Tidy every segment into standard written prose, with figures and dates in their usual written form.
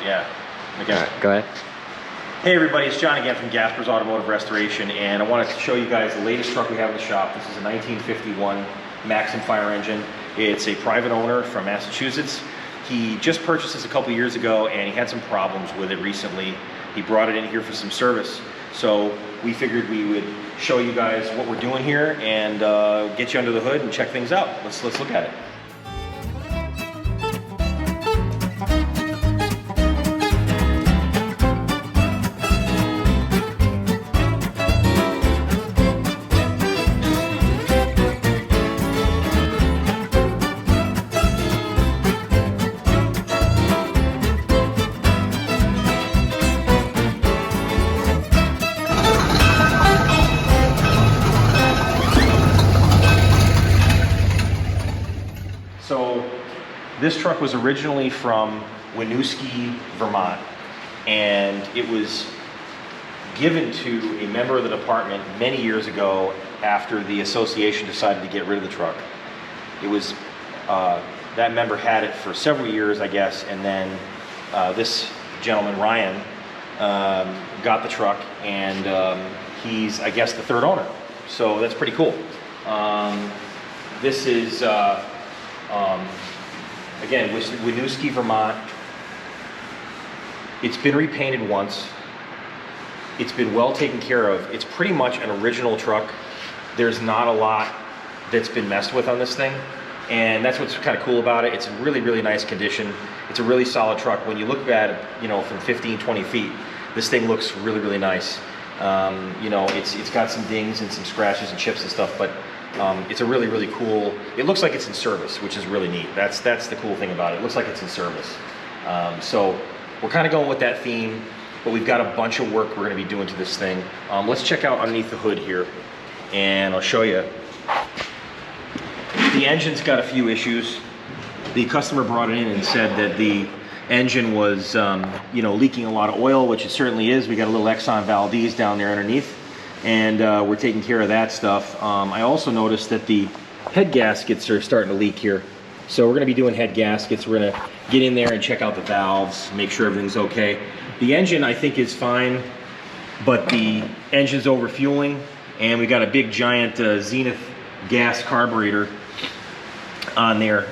Yeah. Okay. All right, go ahead. Hey everybody, it's John again from Gasper's Automotive Restoration, and I wanted to show you guys the latest truck we have in the shop. This is a 1951 Maxim fire engine. It's a private owner from Massachusetts. He just purchased this a couple years ago and he had some problems with it recently. He brought it in here for some service. So we figured we would show you guys what we're doing here and get you under the hood and check things out. Let's look at it. So this truck was originally from Winooski, Vermont, and it was given to a member of the department many years ago after the association decided to get rid of the truck. It was, that member had it for several years, I guess, and then this gentleman, Ryan, got the truck, and he's, I guess, the third owner. So that's pretty cool. This is, again, Winooski, Vermont. It's been repainted once. It's been well taken care of. It's pretty much an original truck. There's not a lot that's been messed with on this thing. And that's what's kind of cool about it. It's in really, really nice condition. It's a really solid truck. When you look at it, you know, from 15, 20 feet, this thing looks really, really nice. You know, it's got some dings and some scratches and chips and stuff, but it's a really, really cool, it looks like it's in service, which is really neat. That's the cool thing about it. It looks like it's in service. So we're kind of going with that theme, but we've got a bunch of work we're going to be doing to this thing. Let's check out underneath the hood here, and I'll show you. The engine's got a few issues. The customer brought it in and said that the engine was, you know, leaking a lot of oil, which it certainly is. We got a little Exxon Valdez down there underneath, and we're taking care of that stuff. I also noticed that the head gaskets are starting to leak here. So we're gonna be doing head gaskets. We're gonna get in there and check out the valves, make sure everything's okay. The engine, I think, is fine, but the engine's overfueling, and we got a big giant Zenith gas carburetor on there.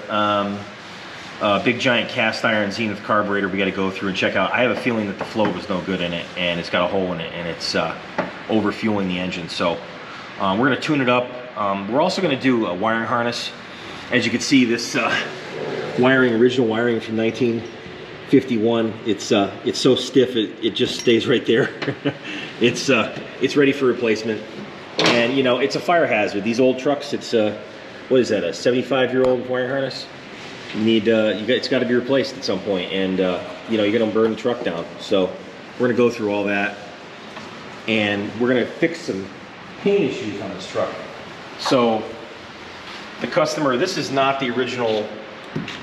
Big giant cast iron Zenith carburetor we got to go through and check out. I have a feeling that the float was no good in it, and it's got a hole in it, and it's overfueling the engine. So we're going to tune it up. We're also going to do a wiring harness. As you can see, this wiring, original wiring from 1951, it's so stiff it just stays right there. It's ready for replacement, and you know, it's a fire hazard. These old trucks, it's what is that, a 75-year-old wiring harness? You need, it's got to be replaced at some point, and you know, you're going to burn the truck down. So we're going to go through all that, and we're going to fix some paint issues on this truck. So the customer, this is not the original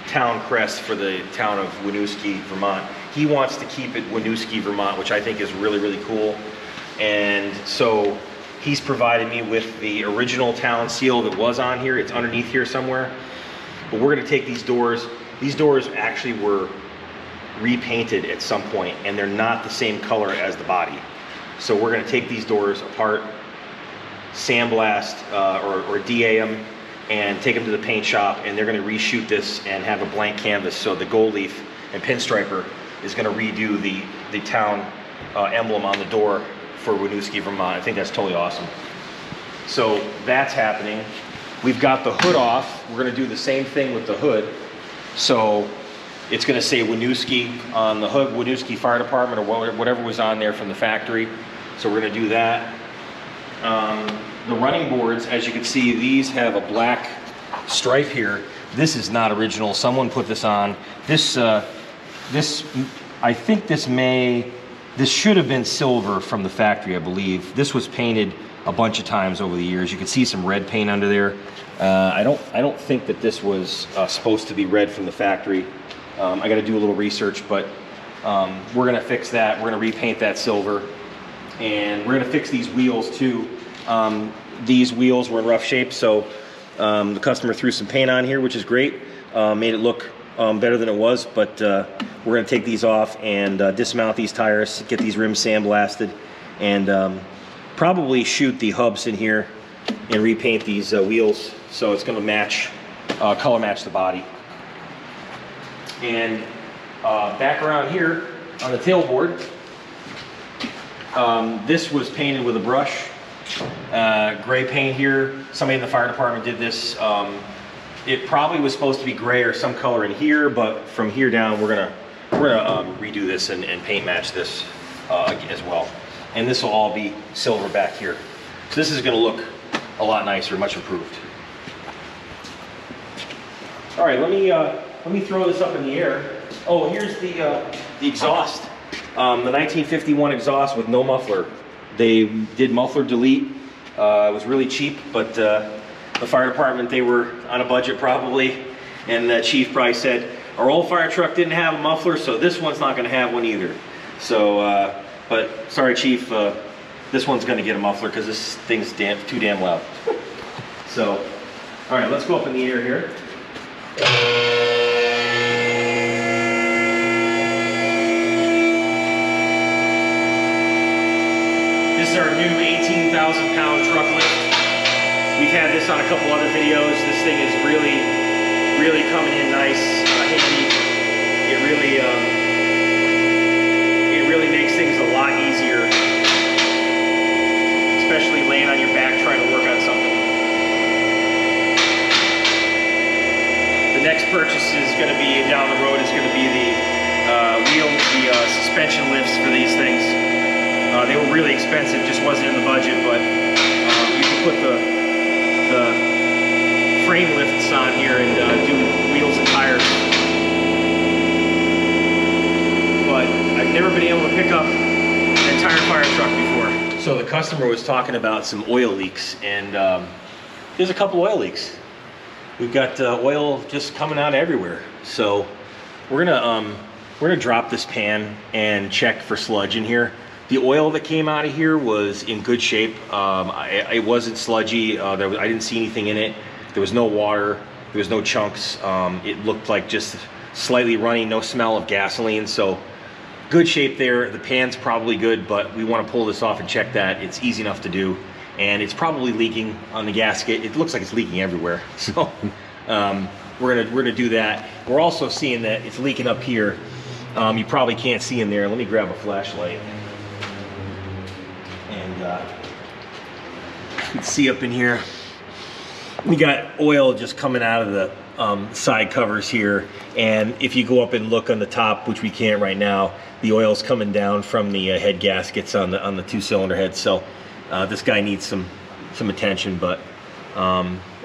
town crest for the town of Winooski, Vermont. He wants to keep it Winooski, Vermont, which I think is really, really cool. And so he's provided me with the original town seal that was on here. It's underneath here somewhere. But we're going to take these doors. These doors actually were repainted at some point, and they're not the same color as the body. So we're going to take these doors apart, sandblast or DA them, and take them to the paint shop, and they're going to reshoot this and have a blank canvas. So the gold leaf and pinstriper is going to redo the town emblem on the door for Winooski, Vermont. I think that's totally awesome. So that's happening. We've got the hood off. We're going to do the same thing with the hood. So it's going to say Winooski on the hood, Winooski Fire Department, or whatever was on there from the factory. So we're going to do that. The running boards, as you can see, these have a black stripe here. This is not original. Someone put this on. I think this should have been silver from the factory, I believe. This was painted a bunch of times over the years. You can see some red paint under there. I don't think that this was supposed to be red from the factory. I got to do a little research, but we're going to fix that. We're going to repaint that silver, and we're going to fix these wheels too. These wheels were in rough shape, so the customer threw some paint on here, which is great. Made it look better than it was, but we're going to take these off and dismount these tires, get these rims sandblasted, and probably shoot the hubs in here and repaint these wheels so it's going to match, color match the body. And back around here on the tailboard, this was painted with a brush, gray paint here. Somebody in the fire department did this. It probably was supposed to be gray or some color in here, but from here down, we're gonna redo this and paint match this as well. And this will all be silver back here. So this is gonna look a lot nicer, much improved. All right, let me throw this up in the air. Oh, here's the exhaust. The 1951 exhaust with no muffler. They did muffler delete. It was really cheap, but the fire department, they were on a budget probably, and the chief probably said, our old fire truck didn't have a muffler, so this one's not gonna have one either. So, but sorry chief, this one's gonna get a muffler because this thing's too damn loud. So, all right, let's go up in the air here. This is our new 18,000 pound truck lift. We've had this on a couple other videos. This thing is really coming in nice, handy. It really makes things a lot easier, especially laying on your back trying to work on something. The next purchase is going to be down the road. Is going to be the suspension lifts for these things. They were really expensive, just wasn't in the budget, but you can put the frame lifts on here and do wheels and tires. But I've never been able to pick up an entire fire truck before. So the customer was talking about some oil leaks, and there's a couple oil leaks. We've got oil just coming out everywhere. So we're gonna drop this pan and check for sludge in here. The oil that came out of here was in good shape. It wasn't sludgy. I didn't see anything in it. There was no water. There was no chunks. It looked like just slightly running, no smell of gasoline. So good shape there. The pan's probably good, but we want to pull this off and check that. It's easy enough to do. And it's probably leaking on the gasket. It looks like it's leaking everywhere. So we're gonna do that. We're also seeing that it's leaking up here. You probably can't see in there. Let me grab a flashlight. And you can see up in here, we got oil just coming out of the side covers here. And if you go up and look on the top, which we can't right now, the oil's coming down from the head gaskets on the two-cylinder head. So this guy needs some attention, but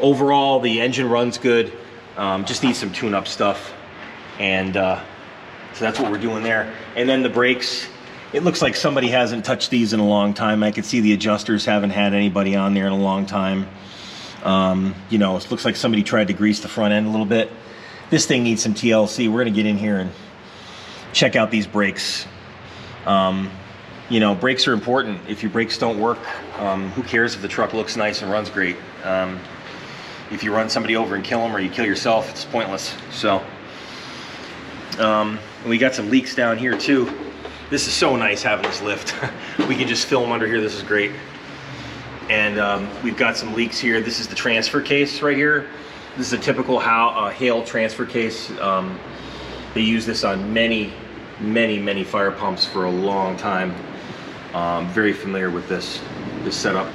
overall the engine runs good. Just needs some tune-up stuff, and so that's what we're doing there. And then the brakes, it looks like somebody hasn't touched these in a long time. I could see the adjusters haven't had anybody on there in a long time. You know, it looks like somebody tried to grease the front end a little bit. This thing needs some TLC. We're gonna get in here and check out these brakes. You know, brakes are important. If your brakes don't work, who cares if the truck looks nice and runs great? If you run somebody over and kill them, or you kill yourself, it's pointless. So, we got some leaks down here too. This is so nice having this lift. We can just film under here. This is great. And we've got some leaks here. This is the transfer case right here. This is a typical Hale transfer case. They use this on many fire pumps for a long time. Very familiar with this setup.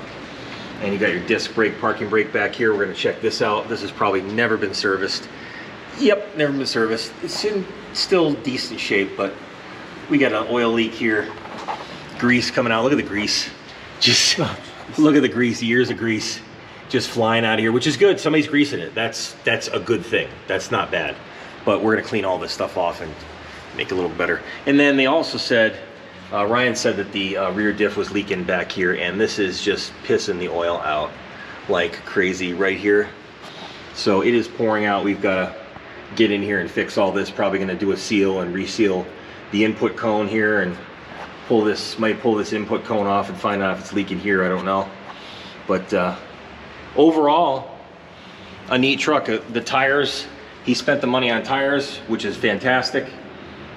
And you got your disc brake, parking brake back here. We're gonna check this out. This has probably never been serviced. Yep, never been serviced. It's in still decent shape, but we got an oil leak here. Grease coming out. Look at the grease. Just look at the grease, years of grease just flying out of here, which is good. Somebody's greasing it. That's a good thing. That's not bad. But we're gonna clean all this stuff off and make it a little better. And then they also said, Ryan said that the rear diff was leaking back here, and this is just pissing the oil out like crazy right here. So it is pouring out. We've got to get in here and fix all this. Probably going to do a seal and reseal the input cone here, and might pull this input cone off and find out if it's leaking here. I don't know. But overall, a neat truck. The tires He spent the money on tires, which is fantastic.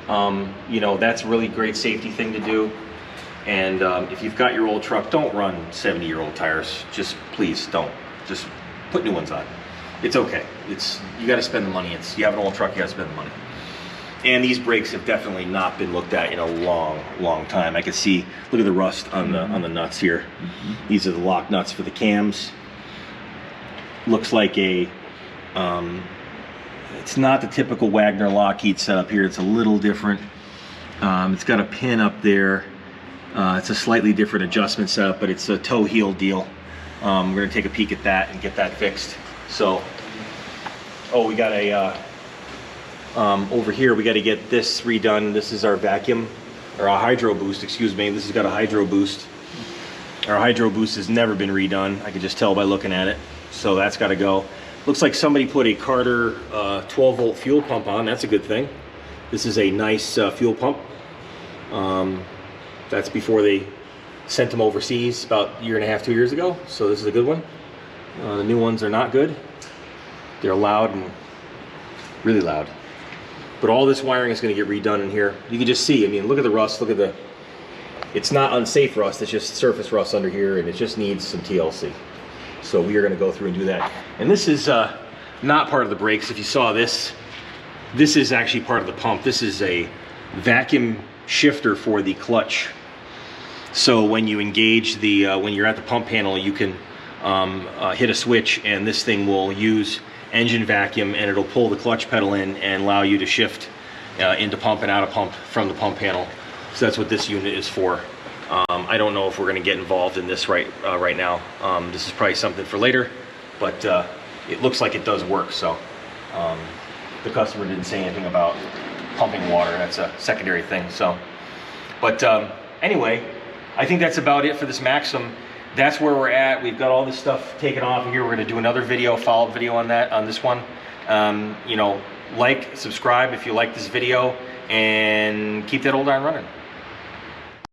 You know, that's a really great safety thing to do. And if you've got your old truck, don't run 70-year-old tires. Just please don't. Just put new ones on. It's okay. You got to spend the money. You have an old truck, you got to spend the money. And these brakes have definitely not been looked at in a long time. I can see, look at the rust on the nuts here. These are the lock nuts for the cams. Looks like a, it's not the typical Wagner Lockheed setup here. It's a little different. It's got a pin up there. It's a slightly different adjustment setup, but it's a toe heel deal. We're gonna take a peek at that and get that fixed. So, oh, we got a, over here, we got to get this redone. This is our vacuum, or our hydro boost, excuse me. This has got a hydro boost. Our hydro boost has never been redone. I can just tell by looking at it. So that's got to go. Looks like somebody put a Carter 12-volt fuel pump on. That's a good thing. This is a nice fuel pump. That's before they sent them overseas about a year and a half, 2 years ago. So this is a good one. The new ones are not good. They're loud and really loud. But all this wiring is going to get redone in here. You can just see, I mean, look at the rust, look at the, it's not unsafe rust, it's just surface rust under here, and it just needs some TLC. So we are going to go through and do that. And this is not part of the brakes. If you saw this, this is actually part of the pump. This is a vacuum shifter for the clutch. So when you engage the, when you're at the pump panel, you can hit a switch and this thing will use engine vacuum and it'll pull the clutch pedal in and allow you to shift into pump and out of pump from the pump panel. So that's what this unit is for. I don't know if we're going to get involved in this right now. This is probably something for later, but it looks like it does work. So the customer didn't say anything about pumping water. That's a secondary thing. So, but anyway, I think that's about it for this Maxim. That's where we're at. We've got all this stuff taken off of here. We're going to do another video, follow-up video on that, on this one. You know, like, subscribe if you like this video, and keep that old iron running.